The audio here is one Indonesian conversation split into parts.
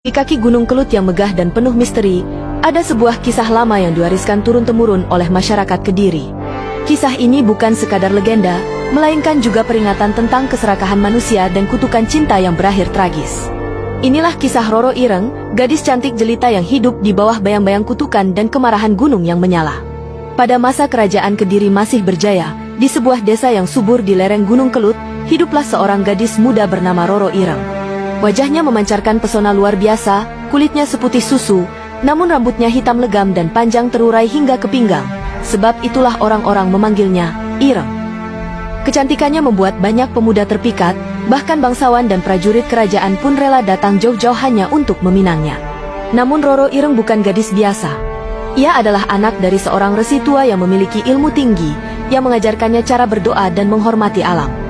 Di kaki Gunung Kelut yang megah dan penuh misteri, ada sebuah kisah lama yang diwariskan turun-temurun oleh masyarakat Kediri. Kisah ini bukan sekadar legenda, melainkan juga peringatan tentang keserakahan manusia dan kutukan cinta yang berakhir tragis. Inilah kisah Roro Ireng, gadis cantik jelita yang hidup di bawah bayang-bayang kutukan dan kemarahan gunung yang menyala. Pada masa kerajaan Kediri masih berjaya, di sebuah desa yang subur di lereng Gunung Kelut, hiduplah seorang gadis muda bernama Roro Ireng. Wajahnya memancarkan pesona luar biasa, kulitnya seputih susu, namun rambutnya hitam legam dan panjang terurai hingga ke pinggang. Sebab itulah orang-orang memanggilnya Ireng. Kecantikannya membuat banyak pemuda terpikat, bahkan bangsawan dan prajurit kerajaan pun rela datang jauh-jauh hanya untuk meminangnya. Namun Roro Ireng bukan gadis biasa. Ia adalah anak dari seorang resi tua yang memiliki ilmu tinggi, yang mengajarkannya cara berdoa dan menghormati alam.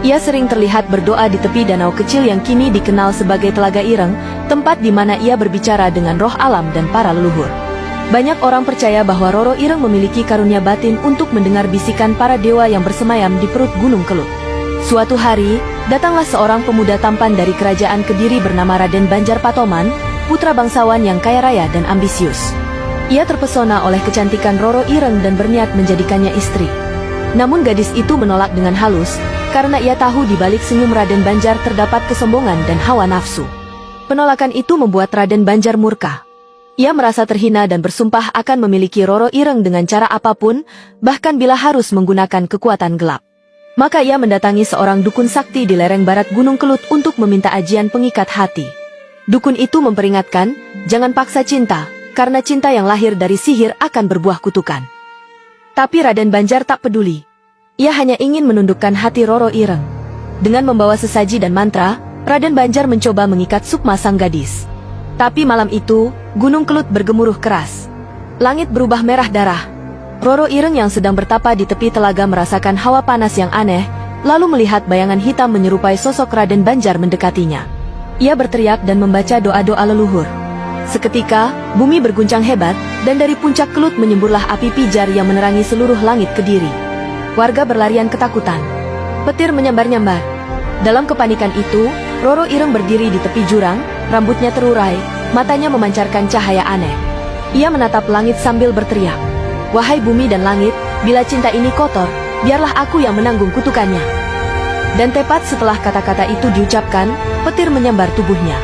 Ia sering terlihat berdoa di tepi danau kecil yang kini dikenal sebagai Telaga Ireng, tempat di mana ia berbicara dengan roh alam dan para leluhur. Banyak orang percaya bahwa Roro Ireng memiliki karunia batin untuk mendengar bisikan para dewa yang bersemayam di perut Gunung Kelut. Suatu hari, datanglah seorang pemuda tampan dari kerajaan Kediri bernama Raden Banjar Patoman, putra bangsawan yang kaya raya dan ambisius. Ia terpesona oleh kecantikan Roro Ireng dan berniat menjadikannya istri. Namun gadis itu menolak dengan halus, karena ia tahu di balik senyum Raden Banjar terdapat kesombongan dan hawa nafsu. Penolakan itu membuat Raden Banjar murka. Ia merasa terhina dan bersumpah akan memiliki Roro Ireng dengan cara apapun, bahkan bila harus menggunakan kekuatan gelap. Maka ia mendatangi seorang dukun sakti di lereng barat Gunung Kelut untuk meminta ajian pengikat hati. Dukun itu memperingatkan, jangan paksa cinta, karena cinta yang lahir dari sihir akan berbuah kutukan. Tapi Raden Banjar tak peduli. Ia hanya ingin menundukkan hati Roro Ireng. Dengan membawa sesaji dan mantra, Raden Banjar mencoba mengikat sukma sang gadis. Tapi malam itu, Gunung Kelut bergemuruh keras. Langit berubah merah darah. Roro Ireng yang sedang bertapa di tepi telaga merasakan hawa panas yang aneh, lalu melihat bayangan hitam menyerupai sosok Raden Banjar mendekatinya. Ia berteriak dan membaca doa-doa leluhur. Seketika, bumi berguncang hebat, dan dari puncak Kelut menyemburlah api pijar yang menerangi seluruh langit Kediri. Warga berlarian ketakutan. Petir menyambar-nyambar. Dalam kepanikan itu, Roro Ireng berdiri di tepi jurang, rambutnya terurai, matanya memancarkan cahaya aneh. Ia menatap langit sambil berteriak, "Wahai bumi dan langit, bila cinta ini kotor, biarlah aku yang menanggung kutukannya." Dan tepat setelah kata-kata itu diucapkan, petir menyambar tubuhnya.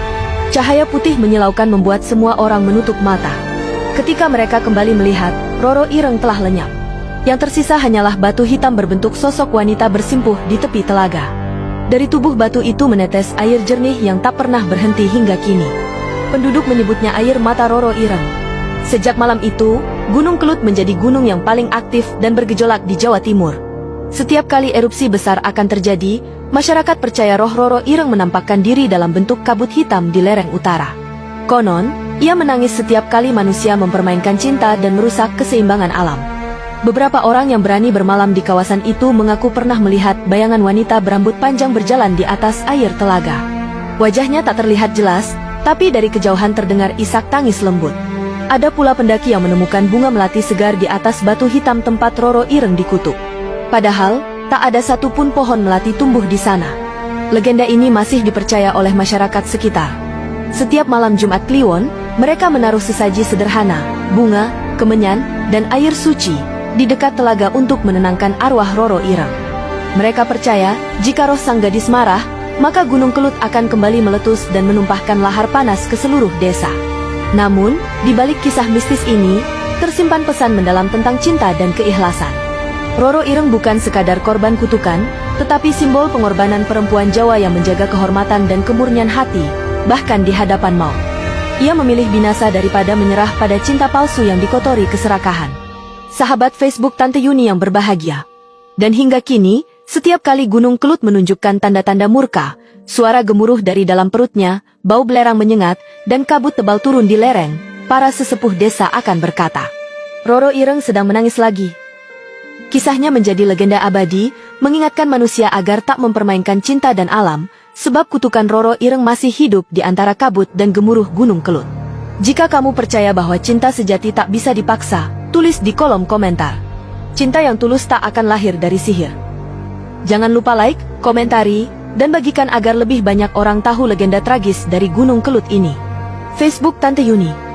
Cahaya putih menyilaukan membuat semua orang menutup mata. Ketika mereka kembali melihat, Roro Ireng telah lenyap. Yang tersisa hanyalah batu hitam berbentuk sosok wanita bersimpuh di tepi telaga. Dari tubuh batu itu menetes air jernih yang tak pernah berhenti hingga kini. Penduduk menyebutnya air mata Roro Ireng. Sejak malam itu, Gunung Kelut menjadi gunung yang paling aktif dan bergejolak di Jawa Timur. Setiap kali erupsi besar akan terjadi, masyarakat percaya roh Roro Ireng menampakkan diri dalam bentuk kabut hitam di lereng utara. Konon, ia menangis setiap kali manusia mempermainkan cinta dan merusak keseimbangan alam. Beberapa orang yang berani bermalam di kawasan itu mengaku pernah melihat bayangan wanita berambut panjang berjalan di atas air telaga. Wajahnya tak terlihat jelas, tapi dari kejauhan terdengar isak tangis lembut. Ada pula pendaki yang menemukan bunga melati segar di atas batu hitam tempat Roro Ireng dikutuk. Padahal, tak ada satupun pohon melati tumbuh di sana. Legenda ini masih dipercaya oleh masyarakat sekitar. Setiap malam Jumat Kliwon, mereka menaruh sesaji sederhana, bunga, kemenyan, dan air suci di dekat telaga untuk menenangkan arwah Roro Ireng. Mereka percaya, jika roh sang gadis marah, maka Gunung Kelut akan kembali meletus dan menumpahkan lahar panas ke seluruh desa. Namun, di balik kisah mistis ini, tersimpan pesan mendalam tentang cinta dan keikhlasan. Roro Ireng bukan sekadar korban kutukan, tetapi simbol pengorbanan perempuan Jawa yang menjaga kehormatan dan kemurnian hati, bahkan di hadapan maut. Ia memilih binasa daripada menyerah pada cinta palsu yang dikotori keserakahan. Sahabat Facebook Tante Yuni yang berbahagia. Dan hingga kini, setiap kali Gunung Kelut menunjukkan tanda-tanda murka, suara gemuruh dari dalam perutnya, bau belerang menyengat, dan kabut tebal turun di lereng, para sesepuh desa akan berkata, "Roro Ireng sedang menangis lagi." Kisahnya menjadi legenda abadi, mengingatkan manusia agar tak mempermainkan cinta dan alam, sebab kutukan Roro Ireng masih hidup di antara kabut dan gemuruh Gunung Kelut. Jika kamu percaya bahwa cinta sejati tak bisa dipaksa, tulis di kolom komentar. Cinta yang tulus tak akan lahir dari sihir. Jangan lupa like, komentari, dan bagikan agar lebih banyak orang tahu legenda tragis dari Gunung Kelut ini. Facebook Tante Yuni.